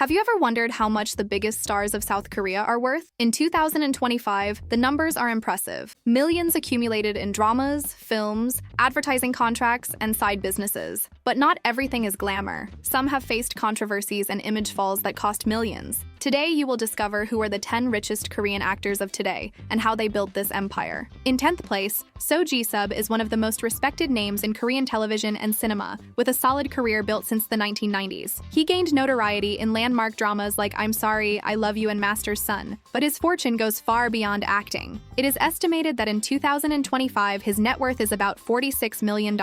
Have you ever wondered how much the biggest stars of South Korea are worth? In 2025, the numbers are impressive. Millions accumulated in dramas, films, advertising contracts, and side businesses. But not everything is glamour. Some have faced controversies and image falls that cost millions. Today, you will discover who are the 10 richest Korean actors of today and how they built this empire. In 10th place, Seo-Jun is one of the most respected names in Korean television and cinema, with a solid career built since the 1990s. He gained notoriety in landmark dramas like I'm Sorry, I Love You and Master's Son, but his fortune goes far beyond acting. It is estimated that in 2025, his net worth is about $46 million,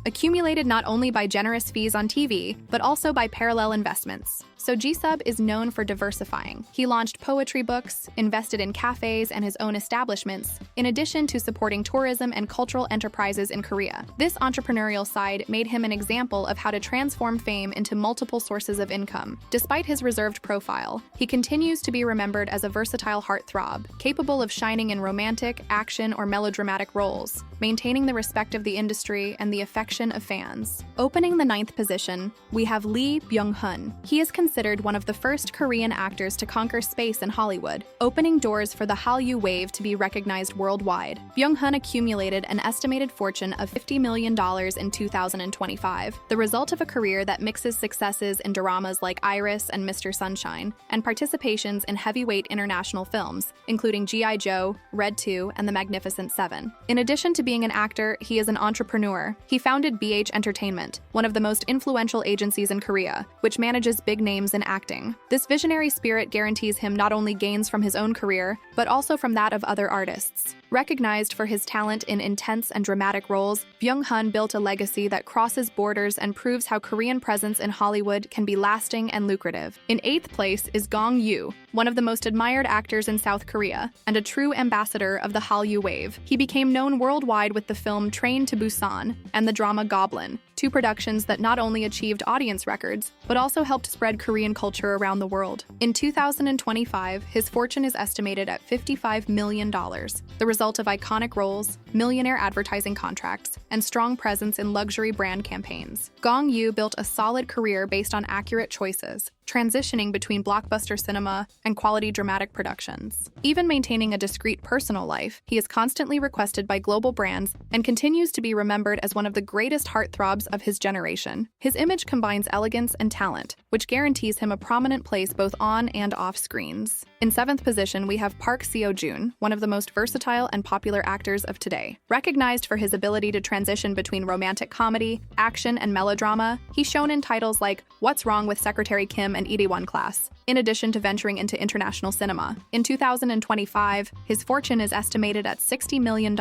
accumulated not only by generous fees on TV, but also by parallel investments. Seo-Jun is known for diversifying. He launched poetry books, invested in cafes and his own establishments, in addition to supporting tourism and cultural enterprises in Korea. This entrepreneurial side made him an example of how to transform fame into multiple sources of income. Despite his reserved profile, he continues to be remembered as a versatile heartthrob, capable of shining in romantic, action, or melodramatic roles, maintaining the respect of the industry and the affection of fans. Opening the 9th position, we have Byung-Hun. He is considered one of the first Korean actors to conquer space in Hollywood, opening doors for the Hallyu wave to be recognized worldwide. Byung-Hun accumulated an estimated fortune of $50 million in 2025, the result of a career that mixes successes in dramas like Iris and Mr. Sunshine, and participations in heavyweight international films, including G.I. Joe, Red 2, and The Magnificent Seven. In addition to being an actor, he is an entrepreneur. He founded BH Entertainment, one of the most influential agencies in Korea, which manages big names in acting. This visionary spirit guarantees him not only gains from his own career, but also from that of other artists. Recognized for his talent in intense and dramatic roles, Byung-Hun built a legacy that crosses borders and proves how Korean presence in Hollywood can be lasting and lucrative. In 8th place is Gong Yoo, one of the most admired actors in South Korea, and a true ambassador of the Hallyu wave. He became known worldwide with the film Train to Busan and the drama Goblin, two productions that not only achieved audience records, but also helped spread Korean culture around the world. In 2025, his fortune is estimated at $55 million, the result of iconic roles, millionaire advertising contracts, and strong presence in luxury brand campaigns. Gong Yoo built a solid career based on accurate choices, transitioning between blockbuster cinema and quality dramatic productions. Even maintaining a discreet personal life, he is constantly requested by global brands and continues to be remembered as one of the greatest heartthrobs of his generation. His image combines elegance and talent, which guarantees him a prominent place both on and off screens. In 7th position, we have Park Seo-Jun, one of the most versatile and popular actors of today. Recognized for his ability to transition between romantic comedy, action, and melodrama, he's shown in titles like What's Wrong with Secretary Kim and Itaewon Class, in addition to venturing into international cinema. In 2025, his fortune is estimated at $60 million,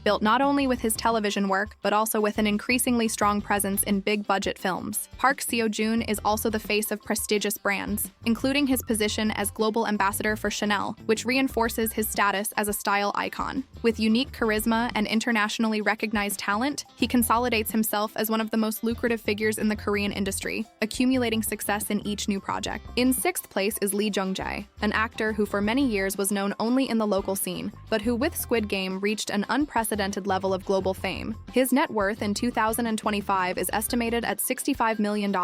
built not only with his television work, but also with an increasingly strong presence in big-budget films. Park Seo-Jun is also the face of prestigious brands, including his position as global ambassador for Chanel, which reinforces his status as a style icon. With unique charisma and internationally recognized talent, he consolidates himself as one of the most lucrative figures in the Korean industry, accumulating success in each new project. In 6th place is Jung-Jae, an actor who for many years was known only in the local scene, but who with Squid Game reached an unprecedented level of global fame. His net worth in 2025 is estimated at $65 million,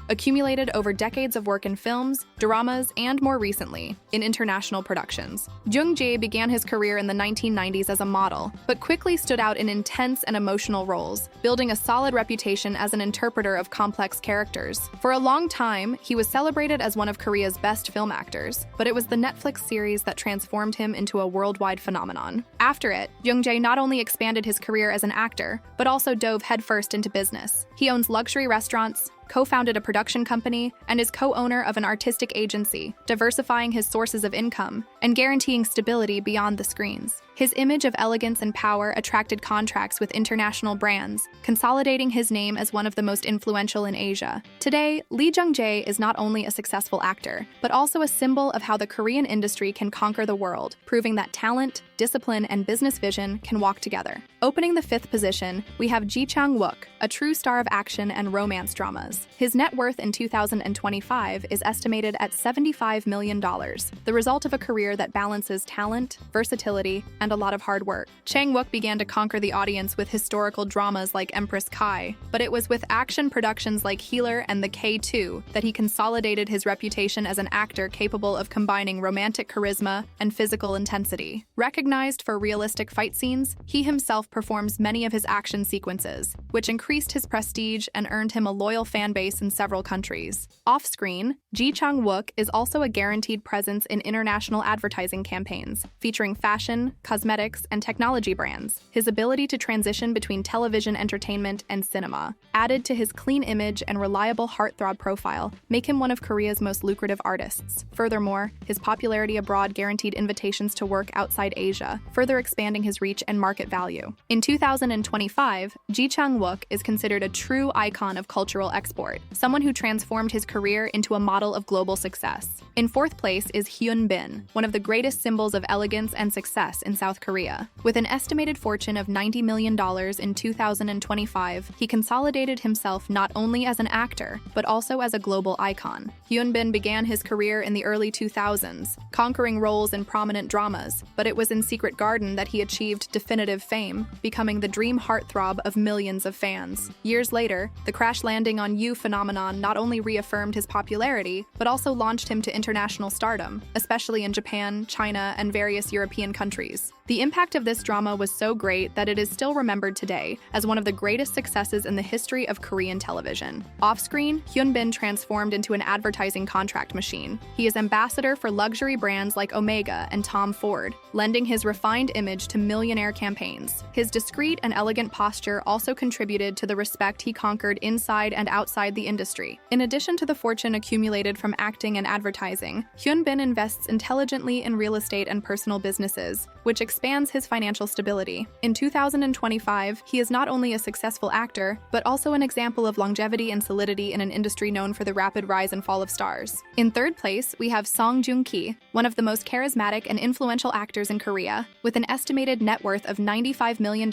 accumulated over decades of work in films, dramas, and more recently, in international productions. Jung-Jae began his career in the 1990s as a model, but quickly stood out in intense and emotional roles, building a solid reputation as an interpreter of complex characters. For a long time, he was celebrated as one of Korea's best film actors, but it was the Netflix series that transformed him into a worldwide phenomenon. After it, Jung-Jae not only expanded his career as an actor, but also dove headfirst into business. He owns luxury restaurants, co-founded a production company, and is co-owner of an artistic agency, diversifying his sources of income and guaranteeing stability beyond the screens. His image of elegance and power attracted contracts with international brands, consolidating his name as one of the most influential in Asia. Today, Jung-Jae is not only a successful actor, but also a symbol of how the Korean industry can conquer the world, proving that talent, discipline and business vision can walk together. Opening the 5th position, we have Chang-Wook, a true star of action and romance dramas. His net worth in 2025 is estimated at $75 million, the result of a career that balances talent, versatility, and a lot of hard work. Chang-Wook began to conquer the audience with historical dramas like Empress Kai, but it was with action productions like Healer and The K2 that he consolidated his reputation as an actor capable of combining romantic charisma and physical intensity. Recognized for realistic fight scenes, he himself performs many of his action sequences, which increased his prestige and earned him a loyal fan base in several countries. Off-screen, Chang-Wook is also a guaranteed presence in international advertising campaigns, featuring fashion, cosmetics, and technology brands. His ability to transition between television entertainment and cinema, added to his clean image and reliable heartthrob profile, make him one of Korea's most lucrative artists. Furthermore, his popularity abroad guaranteed invitations to work outside Asia, further expanding his reach and market value. In 2025, Chang-Wook is considered a true icon of cultural export, someone who transformed his career into a model of global success. In 4th place is Hyun-bin, one of the greatest symbols of elegance and success in South Korea. With an estimated fortune of $90 million in 2025, he consolidated himself not only as an actor, but also as a global icon. Hyun-bin began his career in the early 2000s, conquering roles in prominent dramas, but it was in Secret Garden that he achieved definitive fame, becoming the dream heartthrob of millions of fans. Years later, the crash landing on You phenomenon not only reaffirmed his popularity, but also launched him to international stardom, especially in Japan, China, and various European countries. The impact of this drama was so great that it is still remembered today as one of the greatest successes in the history of Korean television. Off-screen, Hyun-bin transformed into an advertising contract machine. He is ambassador for luxury brands like Omega and Tom Ford, lending his refined image to millionaire campaigns. His discreet and elegant posture also contributed to the respect he conquered inside and outside the industry. In addition to the fortune accumulated from acting and advertising, Hyun-bin invests intelligently in real estate and personal businesses, which expands his financial stability. In 2025, he is not only a successful actor, but also an example of longevity and solidity in an industry known for the rapid rise and fall of stars. In 3rd place, we have Joong-Ki, one of the most charismatic and influential actors in Korea, with an estimated net worth of $95 million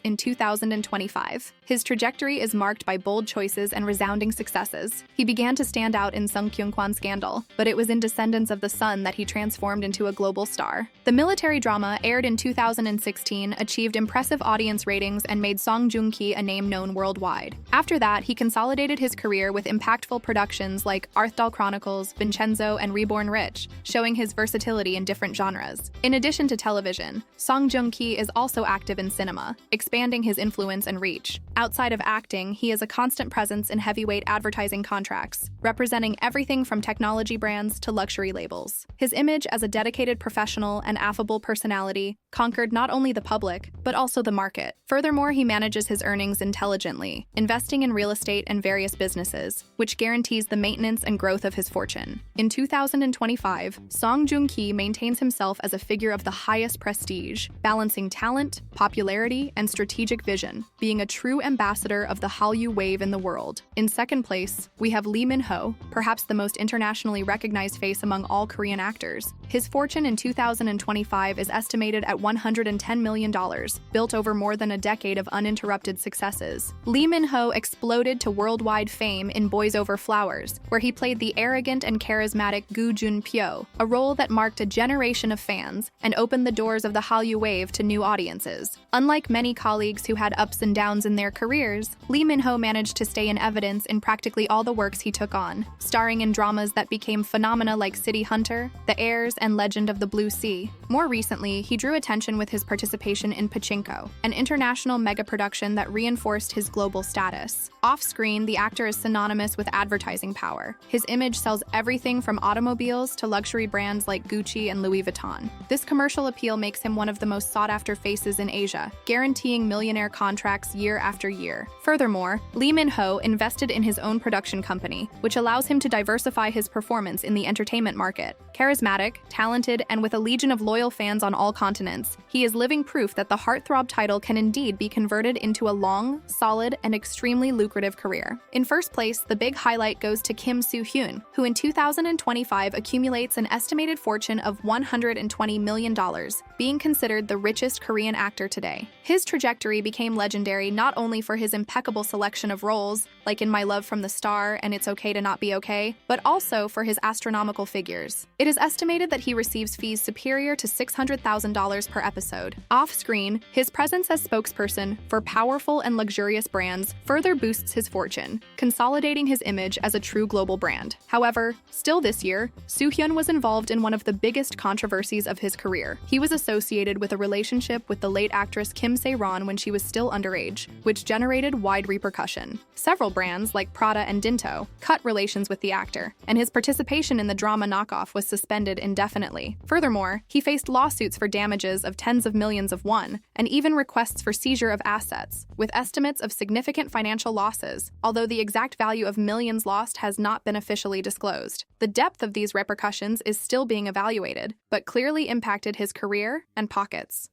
in 2025. His trajectory is marked by bold choices and resounding successes. He began to stand out in Sung Kyung-kwan Scandal, but it was in Descendants of the Sun that he transformed into a global star. The military drama, aired in 2016, achieved impressive audience ratings and made Joong-Ki a name known worldwide. After that, he consolidated his career with impactful productions like Arthdal Chronicles, Vincenzo, and Reborn Rich, showing his versatility in different genres. In addition to television, Joong-Ki is also active in cinema, expanding his influence and reach. Outside of acting, he is a constant presence in heavyweight advertising contracts, representing everything from technology brands to luxury labels. His image as a dedicated professional and affable personality conquered not only the public, but also the market. Furthermore, he manages his earnings intelligently, investing in real estate and various businesses, which guarantees the maintenance and growth of his fortune. In 2025, Joong-Ki maintains himself as a figure of the highest prestige, balancing talent, popularity, and strategic vision, being a true ambassador of the Hallyu wave in the world. In 2nd place, we have Minho, perhaps the most internationally recognized face among all Korean actors. His fortune in 2025 is estimated at $110 million, built over more than a decade of uninterrupted successes. Minho exploded to worldwide fame in Boys Over Flowers, where he played the arrogant and charismatic Gu Jun-pyo, a role that marked a generation of fans and opened the doors of the Hallyu wave to new audiences. Unlike many colleagues who had ups and downs in their careers, Minho managed to stay in evidence in practically all the works he took on, starring in dramas that became phenomena like City Hunter, The Heirs, and Legend of the Blue Sea. More recently, he drew attention with his participation in Pachinko, an international mega-production that reinforced his global status. Off-screen, the actor is synonymous with advertising power. His image sells everything from automobiles to luxury brands like Gucci and Louis Vuitton. This commercial appeal makes him one of the most sought-after faces in Asia, guaranteeing millionaire contracts year after year. Furthermore, Minho invested in his own production company, which allows him to diversify his performance in the entertainment market. Charismatic, talented, and with a legion of loyal loyal fans on all continents, he is living proof that the heartthrob title can indeed be converted into a long, solid, and extremely lucrative career. In first place, the big highlight goes to Kim Soo-Hyun, who in 2025 accumulates an estimated fortune of $120 million, being considered the richest Korean actor today. His trajectory became legendary not only for his impeccable selection of roles, like in My Love from the Star and It's Okay to Not Be Okay, but also for his astronomical figures. It is estimated that he receives fees superior to $600,000 per episode. Off-screen, his presence as spokesperson for powerful and luxurious brands further boosts his fortune, consolidating his image as a true global brand. However, still this year, Soo-Hyun was involved in one of the biggest controversies of his career. He was associated with a relationship with the late actress Kim Se-ron when she was still underage, which generated wide repercussion. Several brands, like Prada and Dinto, cut relations with the actor, and his participation in the drama knockoff was suspended indefinitely. Furthermore, he faced lawsuits for damages of tens of millions of won, and even requests for seizure of assets, with estimates of significant financial losses, although the exact value of millions lost has not been officially disclosed. The depth of these repercussions is still being evaluated, but clearly impacted his career and pockets.